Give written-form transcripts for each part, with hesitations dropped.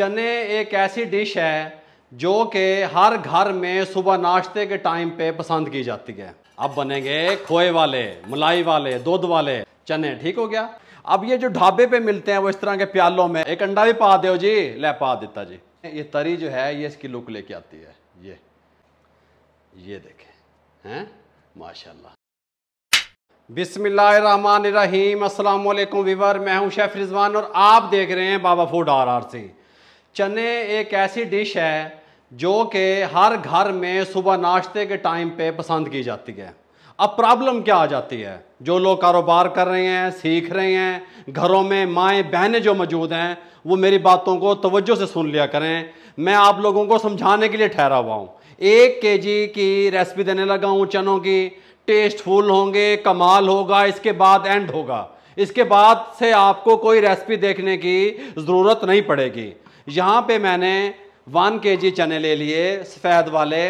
चने एक ऐसी डिश है जो कि हर घर में सुबह नाश्ते के टाइम पे पसंद की जाती है। अब बनेंगे खोए वाले, मलाई वाले, दूध वाले चने। ठीक हो गया। अब ये जो ढाबे पे मिलते हैं वो इस तरह के प्यालों में, एक अंडा भी पा दो जी, ले पा देता जी। ये तरी जो है ये इसकी लुक लेके आती है। ये देखें हैं, माशाल्लाह। बिस्मिल्लाहिर्रहमानिर्रहीम। अस्सलाम वालेकुम वीवर, मैं हूं शेफ रिजवान और आप देख रहे हैं बाबा फूड RRC। चने एक ऐसी डिश है जो कि हर घर में सुबह नाश्ते के टाइम पे पसंद की जाती है। अब प्रॉब्लम क्या आ जाती है, जो लोग कारोबार कर रहे हैं, सीख रहे हैं, घरों में माएँ बहनें जो मौजूद हैं वो मेरी बातों को तवज्जो से सुन लिया करें। मैं आप लोगों को समझाने के लिए ठहरा हुआ हूँ। 1 kg की रेसिपी देने लगा हूँ चनों की। टेस्टफुल होंगे, कमाल होगा, इसके बाद एंड होगा। इसके बाद से आपको कोई रेसिपी देखने की ज़रूरत नहीं पड़ेगी। यहाँ पे मैंने 1 kg चने ले लिए, सफ़ेद वाले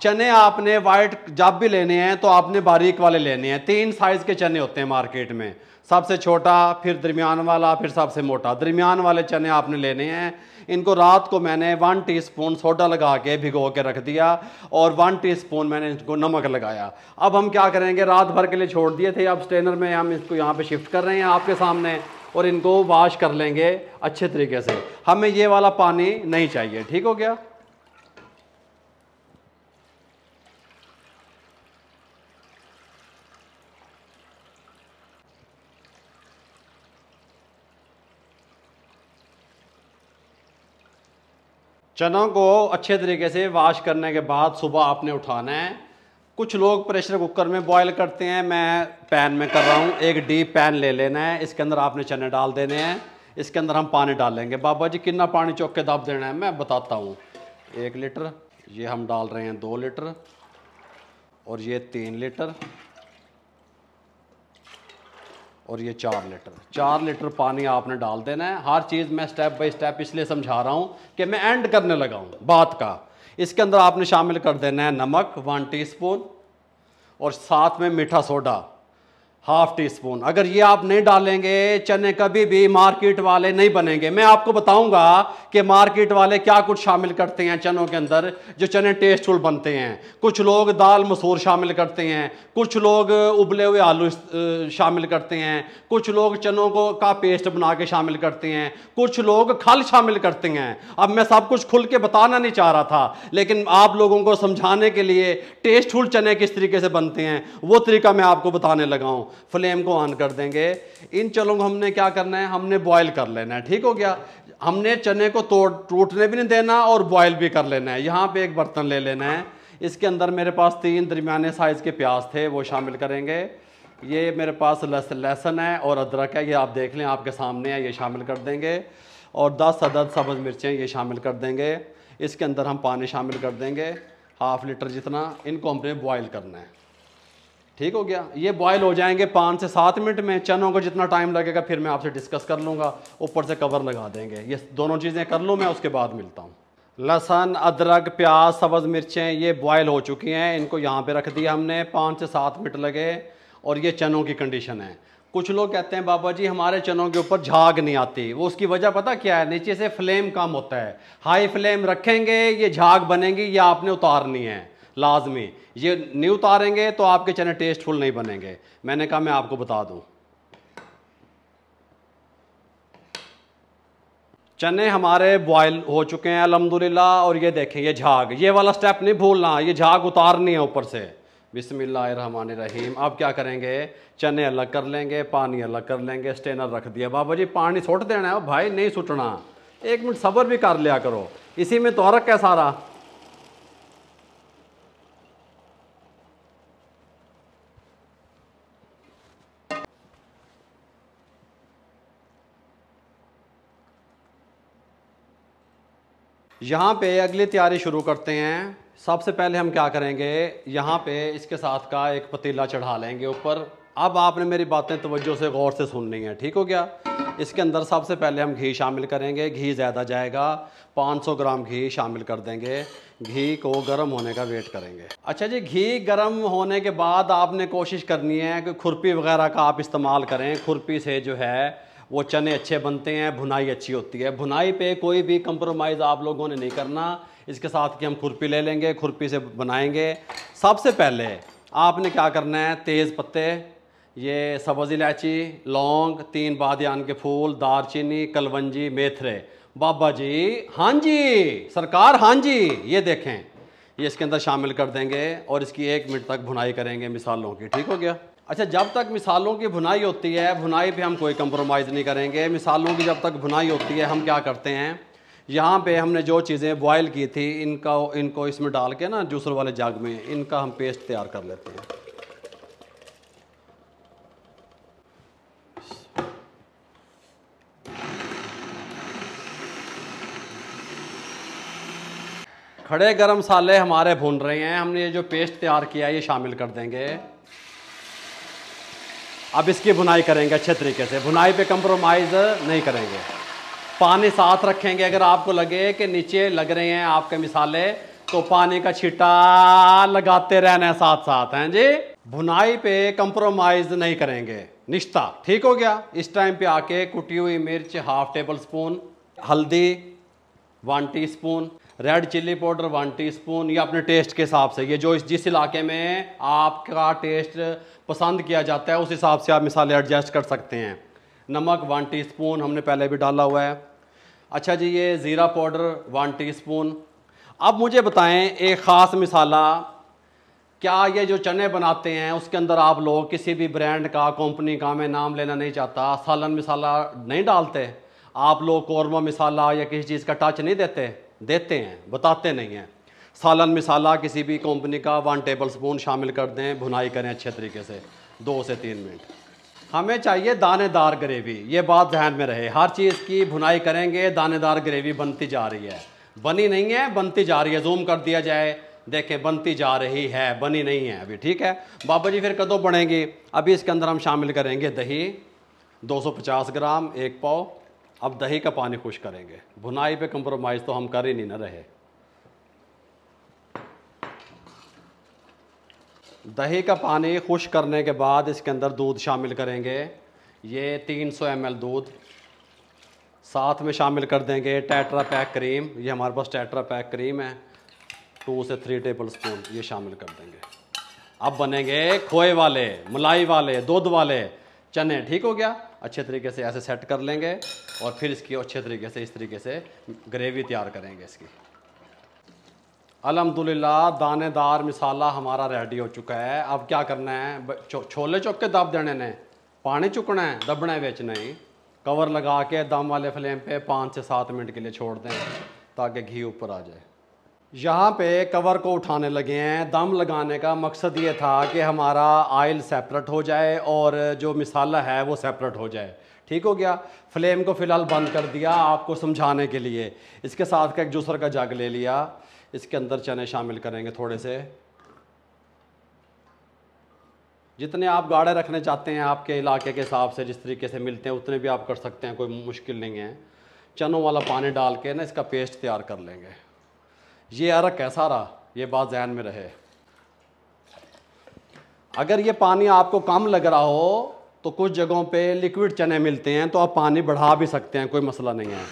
चने। आपने वाइट जब भी लेने हैं तो आपने बारीक वाले लेने हैं। 3 साइज़ के चने होते हैं मार्केट में, सबसे छोटा, फिर दरमियान वाला, फिर सबसे मोटा। दरमियान वाले चने आपने लेने हैं। इनको रात को मैंने 1 टीस्पून सोडा लगा के भिगो के रख दिया और 1 टीस्पून मैंने इनको नमक लगाया। अब हम क्या करेंगे, रात भर के लिए छोड़ दिए थे, अब स्ट्रेनर में हम इसको यहाँ पे शिफ्ट कर रहे हैं आपके सामने और इनको वॉश कर लेंगे अच्छे तरीके से। हमें ये वाला पानी नहीं चाहिए। ठीक हो गया। चनों को अच्छे तरीके से वॉश करने के बाद सुबह आपने उठाना है। कुछ लोग प्रेशर कुकर में बॉईल करते हैं, मैं पैन में कर रहा हूँ। एक डीप पैन ले लेना है, इसके अंदर आपने चने डाल देने हैं। इसके अंदर हम पानी डालेंगे। बाबा जी कितना पानी चौक के दाब देना है मैं बताता हूँ। 1 लीटर, ये हम डाल रहे हैं 2 लीटर और ये 3 लीटर और ये 4 लीटर। 4 लीटर पानी आपने डाल देना है। हर चीज़ मैं स्टेप बाय स्टेप इसलिए समझा रहा हूँ कि मैं एंड करने लगा हूँ बात का। इसके अंदर आपने शामिल कर देना है नमक 1 टीस्पून और साथ में मीठा सोडा 1/2 टीस्पून। अगर ये आप नहीं डालेंगे चने कभी भी मार्केट वाले नहीं बनेंगे। मैं आपको बताऊंगा कि मार्केट वाले क्या कुछ शामिल करते हैं चनों के अंदर जो चने टेस्टफुल बनते हैं। कुछ लोग दाल मसूर शामिल करते हैं, कुछ लोग उबले हुए आलू शामिल करते हैं, कुछ लोग चनों को का पेस्ट बना के शामिल करते हैं, कुछ लोग खल शामिल करते हैं। अब मैं सब कुछ खुल के बताना नहीं चाह रहा था, लेकिन आप लोगों को समझाने के लिए टेस्टफुल चने किस तरीके से बनते हैं वो तरीका मैं आपको बताने लगा हूँ। फ्लेम को ऑन कर देंगे। इन चनों को हमने क्या करना है, हमने बॉईल कर लेना है। ठीक हो गया। हमने चने को टूटने भी नहीं देना और बॉईल भी कर लेना है। यहाँ पे एक बर्तन ले लेना है। इसके अंदर मेरे पास 3 दरमियाने साइज़ के प्याज थे, वो शामिल करेंगे। ये मेरे पास लहसुन है और अदरक है, ये आप देख लें आपके सामने है, ये शामिल कर देंगे। और 10 अदद सब्ज़ मिर्चें ये शामिल कर देंगे। इसके अंदर हम पानी शामिल कर देंगे 1/2 लीटर जितना। इनको हमने बॉयल करना है। ठीक हो गया। ये बॉयल हो जाएंगे 5 से 7 मिनट में। चनों को जितना टाइम लगेगा फिर मैं आपसे डिस्कस कर लूँगा। ऊपर से कवर लगा देंगे। ये दोनों चीज़ें कर लूँ मैं, उसके बाद मिलता हूँ। लहसुन, अदरक, प्याज, सब्ज़ मिर्चें ये बॉयल हो चुकी हैं। इनको यहाँ पे रख दिया हमने, 5 से 7 मिनट लगे। और ये चनों की कंडीशन है। कुछ लोग कहते हैं बाबा जी हमारे चनों के ऊपर झाग नहीं आती। वो उसकी वजह पता क्या है, नीचे से फ्लेम कम होता है। हाई फ्लेम रखेंगे ये झाग बनेंगी, ये आपने उतारनी है लाजमी। ये नहीं उतारेंगे तो आपके चने टेस्टफुल नहीं बनेंगे। मैंने कहा मैं आपको बता दूं। चने हमारे बॉयल हो चुके हैं अल्हम्दुलिल्लाह। और ये देखें ये झाग, ये वाला स्टेप नहीं भूलना, ये झाग उतारनी है ऊपर से। बिस्मिल्लाहिर्रहमानिर्रहीम। अब क्या करेंगे, चने अलग कर लेंगे, पानी अलग कर लेंगे। स्ट्रेनर रख दिया। बाबा जी पानी सुट देना है भाई, नहीं सुटना। 1 मिनट सब्र भी कर लिया करो, इसी में तो अरक है सारा। यहाँ पे अगली तैयारी शुरू करते हैं। सबसे पहले हम क्या करेंगे, यहाँ पे इसके साथ का एक पतीला चढ़ा लेंगे ऊपर। अब आपने मेरी बातें तवज्जो से गौर से सुननी है। ठीक हो गया। इसके अंदर सबसे पहले हम घी शामिल करेंगे। घी ज़्यादा जाएगा, 500 ग्राम घी शामिल कर देंगे। घी को गर्म होने का वेट करेंगे। अच्छा जी, घी गर्म होने के बाद आपने कोशिश करनी है कि खुरपी वगैरह का आप इस्तेमाल करें। खुरपी से जो है वो चने अच्छे बनते हैं, भुनाई अच्छी होती है। भुनाई पे कोई भी कंप्रोमाइज़ आप लोगों ने नहीं करना। इसके साथ कि हम खुरपी ले लेंगे, खुरपी से बनाएंगे। सबसे पहले आपने क्या करना है, तेज़ पत्ते, ये सब्ज़ इलायची, लौंग, 3 बादियान के फूल, दारचीनी, कलवंजी, मेथरे। बाबा जी, हाँ जी सरकार, हाँ जी, ये देखें, ये इसके अंदर शामिल कर देंगे और इसकी 1 मिनट तक भुनाई करेंगे मिसालों की। ठीक हो गया। अच्छा, जब तक मिसालों की भुनाई होती है, भुनाई पे हम कोई कंप्रोमाइज़ नहीं करेंगे। मिसालों की जब तक भुनाई होती है, हम क्या करते हैं, यहाँ पे हमने जो चीज़ें बॉयल की थी इनको इसमें डाल के ना, जूसर वाले जग में, इनका हम पेस्ट तैयार कर लेते हैं। खड़े गरम मसाले हमारे भून रहे हैं, हमने ये जो पेस्ट तैयार किया है ये शामिल कर देंगे। अब इसकी भुनाई करेंगे अच्छे तरीके से, भुनाई पे कंप्रोमाइज़ नहीं करेंगे। पानी साथ रखेंगे, अगर आपको लगे कि नीचे लग रहे हैं आपके मिसाले तो पानी का छींटा लगाते रहना है साथ साथ, हैं जी। भुनाई पे कंप्रोमाइज़ नहीं करेंगे, निश्ता। ठीक हो गया। इस टाइम पे आके कुटी हुई मिर्च 1/2 टेबल स्पून, हल्दी 1 teaspoon, red chilli powder 1 teaspoon, ये अपने टेस्ट के हिसाब से, ये जो जिस इलाके में आपका टेस्ट पसंद किया जाता है उस हिसाब से आप मिसाले एडजस्ट कर सकते हैं। नमक 1 टीस्पून हमने पहले भी डाला हुआ है। अच्छा जी, ये ज़ीरा पाउडर 1 टीस्पून। अब मुझे बताएं, एक ख़ास मिसाला, क्या ये जो चने बनाते हैं उसके अंदर आप लोग किसी भी ब्रांड का, कंपनी का, मैं नाम लेना नहीं चाहता, सालन मिसाला नहीं डालते? आप लोग कौरमा मिसाला या किसी चीज़ का टच नहीं देते? देते हैं, बताते नहीं हैं। सालन मिसाला किसी भी कंपनी का 1 टेबल स्पून शामिल कर दें, भुनाई करें अच्छे तरीके से 2 से 3 मिनट। हमें चाहिए दानेदार ग्रेवी, ये बात ध्यान में रहे। हर चीज़ की भुनाई करेंगे, दानेदार ग्रेवी बनती जा रही है, बनी नहीं है, बनती जा रही है। जूम कर दिया जाए, देखें, बनती जा रही है, बनी नहीं है अभी। ठीक है बाबा जी, फिर कदों बनेंगी? अभी इसके अंदर हम शामिल करेंगे दही 250 ग्राम, 1 पाव। अब दही का पानी खुश करेंगे, भुनाई पे कंप्रोमाइज़ तो हम कर ही नहीं ना रहे। दही का पानी खुश करने के बाद इसके अंदर दूध शामिल करेंगे, ये 300 ml दूध। साथ में शामिल कर देंगे टेट्रा पैक क्रीम, ये हमारे पास टेट्रा पैक क्रीम है, 2 से 3 टेबल स्पून ये शामिल कर देंगे। अब बनेंगे खोए वाले, मलाई वाले, दूध वाले चने। ठीक हो गया। अच्छे तरीके से ऐसे सेट कर लेंगे और फिर इसकी अच्छे तरीके से इस तरीके से ग्रेवी तैयार करेंगे इसकी। अल्हम्दुलिल्लाह दानेदार मिसाला हमारा रेडी हो चुका है। अब क्या करना है, छोले चुक के दब देने ने, पानी चुकना है, दबना है बेच नहीं। कवर लगा के दम वाले फ्लेम पे 5 से 7 मिनट के लिए छोड़ दें ताकि घी ऊपर आ जाए। यहाँ पे कवर को उठाने लगे हैं। दम लगाने का मकसद ये था कि हमारा ऑयल सेपरेट हो जाए और जो मिसाला है वो सेपरेट हो जाए। ठीक हो गया। फ्लेम को फ़िलहाल बंद कर दिया आपको समझाने के लिए। इसके साथ का एक जूसर का जग ले लिया, इसके अंदर चने शामिल करेंगे थोड़े से। जितने आप गाढ़े रखने चाहते हैं आपके इलाके के हिसाब से, जिस तरीके से मिलते हैं उतने भी आप कर सकते हैं, कोई मुश्किल नहीं है। चनों वाला पानी डाल के ना इसका पेस्ट तैयार कर लेंगे। ये अरक है सारा, ये बात ध्यान में रहे। अगर ये पानी आपको कम लग रहा हो तो कुछ जगहों पे लिक्विड चने मिलते हैं तो आप पानी बढ़ा भी सकते हैं, कोई मसला नहीं है।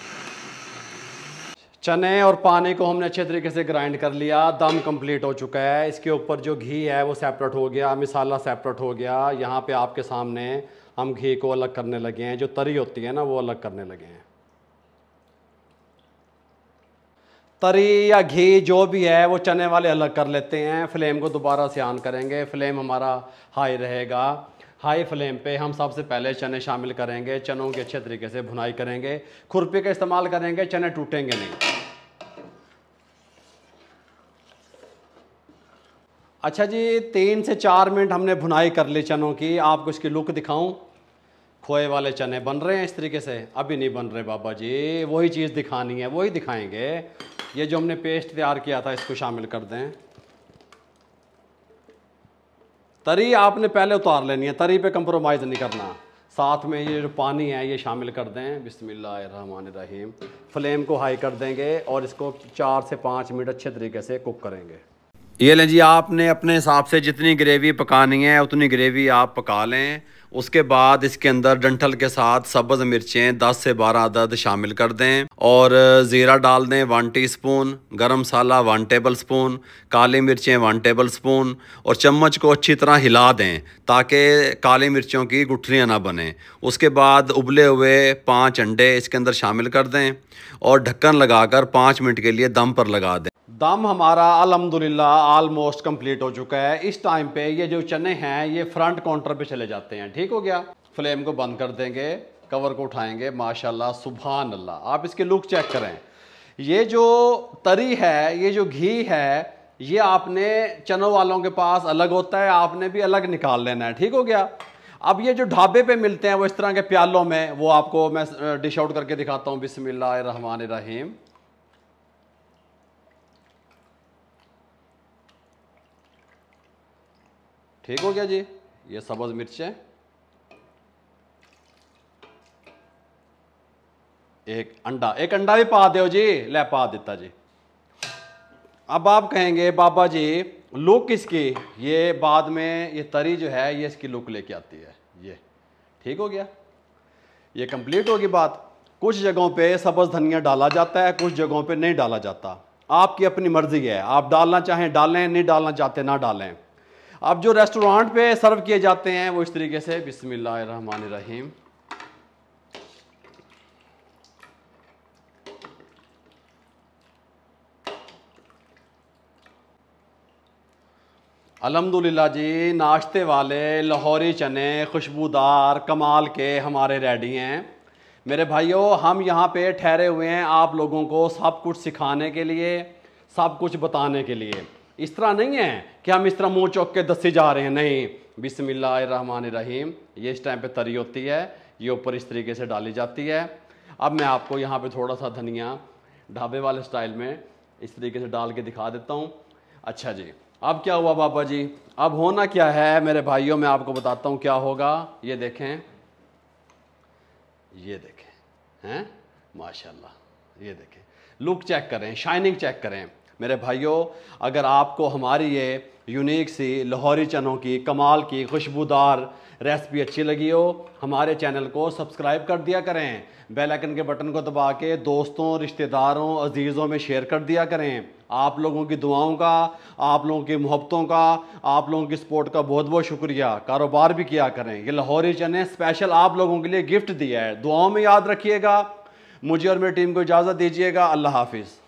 चने और पानी को हमने अच्छे तरीके से ग्राइंड कर लिया, दम कंप्लीट हो चुका है। इसके ऊपर जो घी है वो सेपरेट हो गया, मिसाला सेपरेट हो गया। यहाँ पे आपके सामने हम घी को अलग करने लगे हैं, जो तरी होती है ना वो अलग करने लगे हैं। तरी या घी जो भी है वो चने वाले अलग कर लेते हैं। फ्लेम को दोबारा से ऑन करेंगे, फ्लेम हमारा हाई रहेगा। हाई फ्लेम पे हम सबसे पहले चने शामिल करेंगे, चनों की अच्छे तरीके से भुनाई करेंगे। खुरपी का इस्तेमाल करेंगे, चने टूटेंगे नहीं। अच्छा जी, 3 से 4 मिनट हमने भुनाई कर ली चनों की। आपको इसकी लुक दिखाऊं, खोए वाले चने बन रहे हैं इस तरीके से? अभी नहीं बन रहे बाबा जी, वही चीज़ दिखानी है, वही दिखाएंगे। ये जो हमने पेस्ट तैयार किया था इसको शामिल कर दें। तरी आपने पहले उतार लेनी है, तरी पे कंप्रोमाइज़ नहीं करना। साथ में ये जो पानी है ये शामिल कर दें। बिस्मिल्लाहिर्रहमानिर्रहीम। फ्लेम को हाई कर देंगे और इसको 4 से 5 मिनट अच्छे तरीके से कुक करेंगे। ये लें जी, आपने अपने हिसाब से जितनी ग्रेवी पकानी है उतनी ग्रेवी आप पका लें। उसके बाद इसके अंदर डंठल के साथ सब्ज़ मिर्चें 10 से 12 अदद शामिल कर दें और ज़ीरा डाल दें 1 टीस्पून, गरम मसाला 1 टेबल स्पून, काली मिर्चें 1 टेबल स्पून और चम्मच को अच्छी तरह हिला दें ताकि काली मिर्चों की गुठलियाँ ना बनें। उसके बाद उबले हुए 5 अंडे इसके अंदर शामिल कर दें और ढक्कन लगाकर 5 मिनट के लिए दम पर लगा दें। दम हमारा अल्हम्दुलिल्लाह ऑलमोस्ट कंप्लीट हो चुका है। इस टाइम पे ये जो चने हैं ये फ्रंट काउंटर पे चले जाते हैं। ठीक हो गया। फ्लेम को बंद कर देंगे, कवर को उठाएंगे। माशाल्लाह सुभान अल्लाह, आप इसके लुक चेक करें। ये जो तरी है, ये जो घी है, ये आपने चनों वालों के पास अलग होता है, आपने भी अलग निकाल लेना है। ठीक हो गया। अब ये जो ढाबे पे मिलते हैं वो इस तरह के प्यालों में, वो आपको मैं डिश आउट करके दिखाता हूँ। बिस्मिल्लाहिर्रहमानिर्रहीम। ठीक हो गया जी। ये सब्ज़ मिर्चें, एक अंडा भी पा दो जी। ले पा देता जी। अब आप कहेंगे बाबा जी लुक इसकी, ये बाद में ये तरी जो है ये इसकी लुक लेके आती है। ये ठीक हो गया, ये कंप्लीट होगी बात। कुछ जगहों पे सब्ज़ धनिया डाला जाता है, कुछ जगहों पे नहीं डाला जाता। आपकी अपनी मर्जी है, आप डालना चाहें डालें, नहीं डालना चाहते ना डालें। अब जो रेस्टोरेंट पे सर्व किए जाते हैं वो इस तरीके से। बिस्मिल्लाहिर्रहमानिर्रहीम। अल्हम्दुलिल्लाह जी, नाश्ते वाले लाहौरी चने खुशबूदार कमाल के हमारे रेडी हैं। मेरे भाइयों, हम यहाँ पे ठहरे हुए हैं आप लोगों को सब कुछ सिखाने के लिए, सब कुछ बताने के लिए। इस तरह नहीं है कि हम इस तरह मुंह चौक के दस्से जा रहे हैं, नहीं। बिस्मिल्लाहिर्रहमानिर्रहीम। ये इस टाइम पे तरी होती है, ये ऊपर इस तरीके से डाली जाती है। अब मैं आपको यहाँ पे थोड़ा सा धनिया ढाबे वाले स्टाइल में इस तरीके से डाल के दिखा देता हूँ। अच्छा जी, अब क्या हुआ बाबा जी? अब होना क्या है मेरे भाइयों, मैं आपको बताता हूँ क्या होगा। ये देखें, ये देखें हैं, माशाल्लाह। ये देखें, लुक चेक करें, शाइनिंग चेक करें। मेरे भाइयों, अगर आपको हमारी ये यूनिक सी लाहौरी चनों की कमाल की खुशबूदार रेसिपी अच्छी लगी हो, हमारे चैनल को सब्सक्राइब कर दिया करें। बेल आइकन के बटन को दबा के दोस्तों, रिश्तेदारों, अजीज़ों में शेयर कर दिया करें। आप लोगों की दुआओं का, आप लोगों की मोहब्बतों का, आप लोगों की सपोर्ट का बहुत बहुत शुक्रिया। कारोबार भी किया करें। ये लाहौरी चने स्पेशल आप लोगों के लिए गिफ्ट दिया है, दुआओं में याद रखिएगा। मुझे और मेरी टीम को इजाज़त दीजिएगा। अल्लाह हाफिज़।